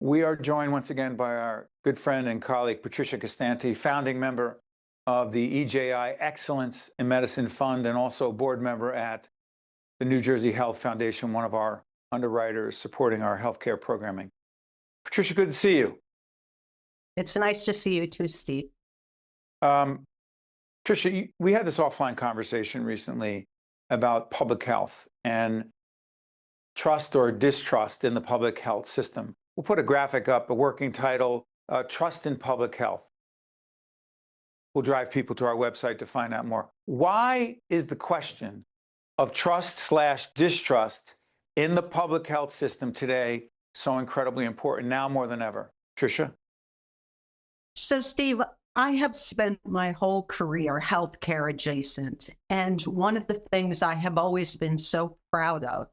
We are joined once again by our good friend and colleague, Patricia Costante, founding member of the EJI Excellence in Medicine Fund and also board member at the New Jersey Health Foundation, one of our underwriters supporting our healthcare programming. Patricia, good to see you. It's nice to see you too, Steve. Patricia, we had this offline conversation recently about public health and trust or distrust in the public health system. We'll put a graphic up, a working title, Trust in Public Health. We'll drive people to our website to find out more. Why is the question of trust/distrust in the public health system today so incredibly important, now more than ever? Patricia? So, Steve, I have spent my whole career healthcare adjacent. And one of the things I have always been so proud of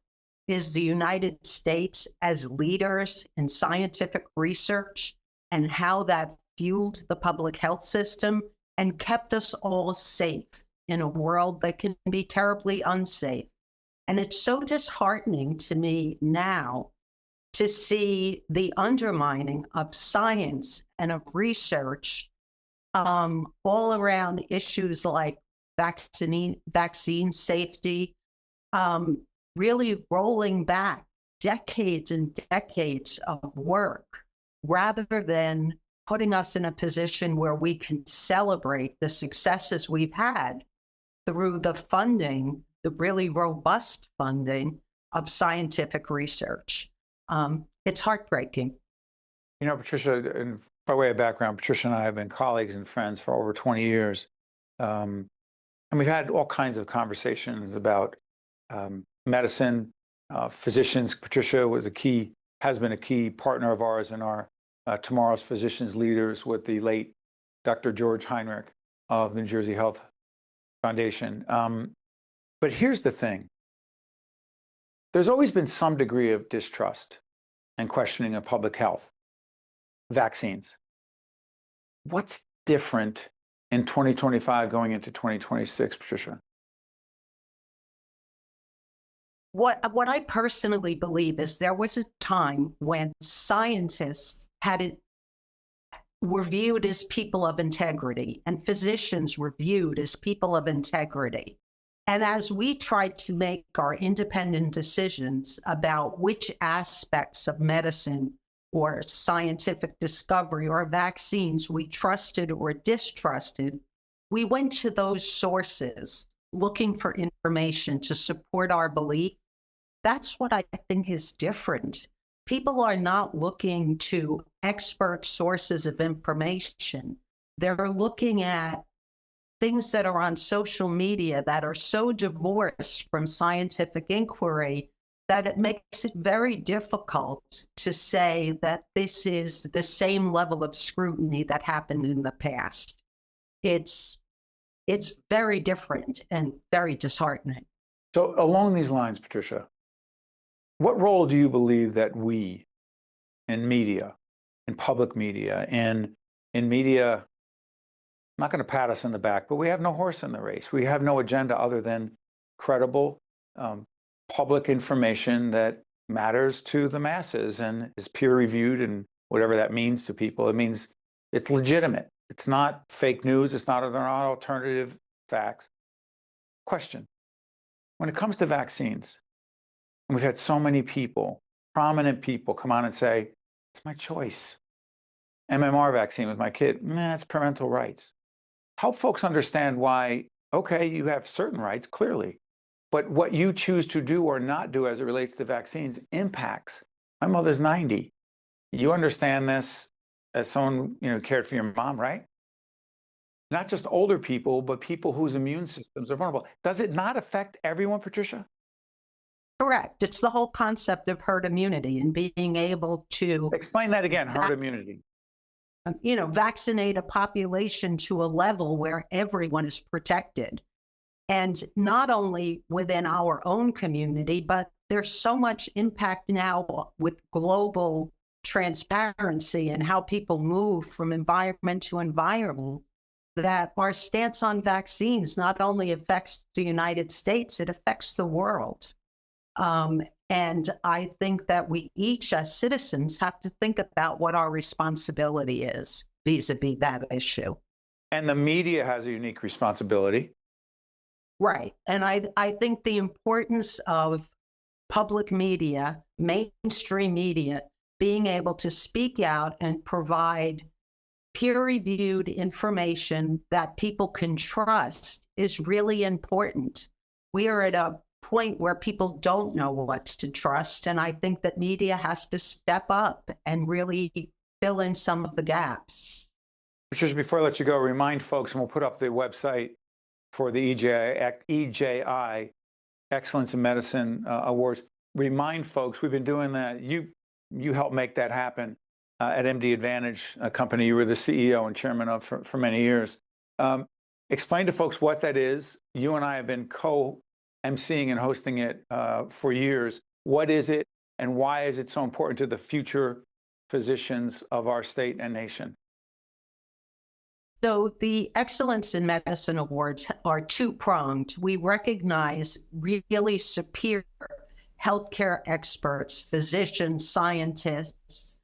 is the United States as leaders in scientific research and how that fueled the public health system and kept us all safe in a world that can be terribly unsafe. And it's so disheartening to me now to see the undermining of science and of research all around issues like vaccine safety, really rolling back decades and decades of work rather than putting us in a position where we can celebrate the successes we've had through the funding, the really robust funding of scientific research. It's heartbreaking. You know, Patricia, and by way of background, Patricia and I have been colleagues and friends for over 20 years. And we've had all kinds of conversations about medicine, physicians. Patricia has been a key partner of ours in our Tomorrow's Physicians Leaders with the late Dr. George Heinrich of the New Jersey Health Foundation. But here's the thing. There's always been some degree of distrust and questioning of public health. Vaccines. What's different in 2025 going into 2026, Patricia? What I personally believe is there was a time when scientists were viewed as people of integrity and physicians were viewed as people of integrity. And as we tried to make our independent decisions about which aspects of medicine or scientific discovery or vaccines we trusted or distrusted, we went to those sources looking for information to support our belief. That's what I think is different. People are not looking to expert sources of information. They're looking at things that are on social media that are so divorced from scientific inquiry that it makes it very difficult to say that this is the same level of scrutiny that happened in the past. It's very different and very disheartening. So along these lines, Patricia, what role do you believe that we in media, in public media, in media, I'm not going to pat us in the back, but we have no horse in the race. We have no agenda other than credible public information that matters to the masses and is peer-reviewed and whatever that means to people. It means it's legitimate. It's not fake news. It's not alternative facts. Question. When it comes to vaccines, and we've had so many people, prominent people, come on and say, it's my choice. MMR vaccine with my kid, it's parental rights. Help folks understand why, okay, you have certain rights, clearly, but what you choose to do or not do as it relates to vaccines impacts. My mother's 90. You understand this as someone, cared for your mom, right? Not just older people, but people whose immune systems are vulnerable. Does it not affect everyone, Patricia? Correct. It's the whole concept of herd immunity and being able to explain that again, herd immunity. Vaccinate a population to a level where everyone is protected. And not only within our own community, but there's so much impact now with global transparency and how people move from environment to environment that our stance on vaccines not only affects the United States, it affects the world. And I think that we each, as citizens, have to think about what our responsibility is vis-a-vis that issue. And the media has a unique responsibility. Right. And I think the importance of public media, mainstream media, being able to speak out and provide peer-reviewed information that people can trust is really important. We are at a point where people don't know what to trust, and I think that media has to step up and really fill in some of the gaps. Patricia, before I let you go, remind folks, and we'll put up the website for the EJI Excellence in Medicine Awards. Remind folks, we've been doing that. You helped make that happen at MD Advantage, a company you were the CEO and chairman of for many years. Explain to folks what that is. You and I have been co-emceeing and hosting it for years. What is it, and why is it so important to the future physicians of our state and nation? So the Excellence in Medicine Awards are two-pronged. We recognize really superior healthcare experts, physicians, scientists,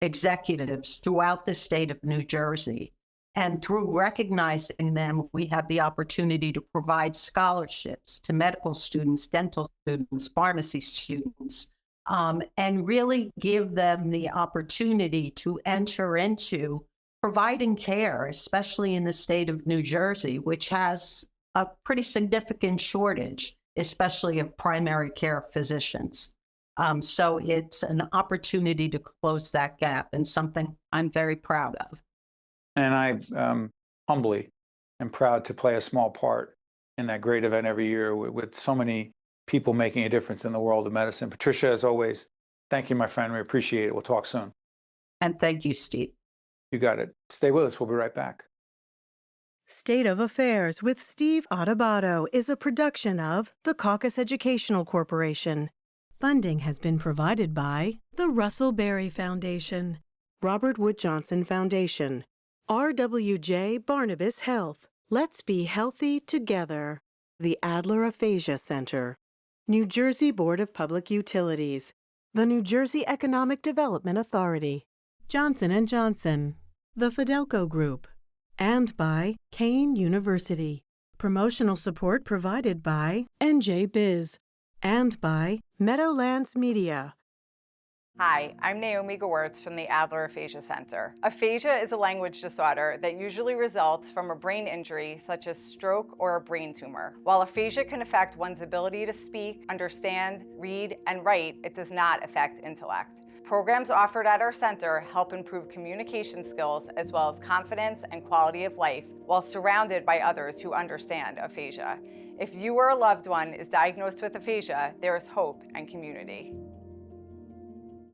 executives throughout the state of New Jersey. And through recognizing them, we have the opportunity to provide scholarships to medical students, dental students, pharmacy students, and really give them the opportunity to enter into providing care, especially in the state of New Jersey, which has a pretty significant shortage, especially of primary care physicians. So it's an opportunity to close that gap, and something I'm very proud of. And I humbly am proud to play a small part in that great event every year with so many people making a difference in the world of medicine. Patricia, as always, thank you, my friend. We appreciate it. We'll talk soon. And thank you, Steve. You got it. Stay with us. We'll be right back. State of Affairs with Steve Adubato is a production of the Caucus Educational Corporation. Funding has been provided by the Russell Berry Foundation, Robert Wood Johnson Foundation, RWJ Barnabas Health, Let's Be Healthy Together, the Adler Aphasia Center, New Jersey Board of Public Utilities, the New Jersey Economic Development Authority, Johnson & Johnson, the Fidelco Group, and by Kane University. Promotional support provided by NJ Biz and by Meadowlands Media. Hi, I'm Naomi Gewirtz from the Adler Aphasia Center. Aphasia is a language disorder that usually results from a brain injury such as stroke or a brain tumor. While aphasia can affect one's ability to speak, understand, read, and write, it does not affect intellect. Programs offered at our center help improve communication skills as well as confidence and quality of life while surrounded by others who understand aphasia. If you or a loved one is diagnosed with aphasia, there is hope and community.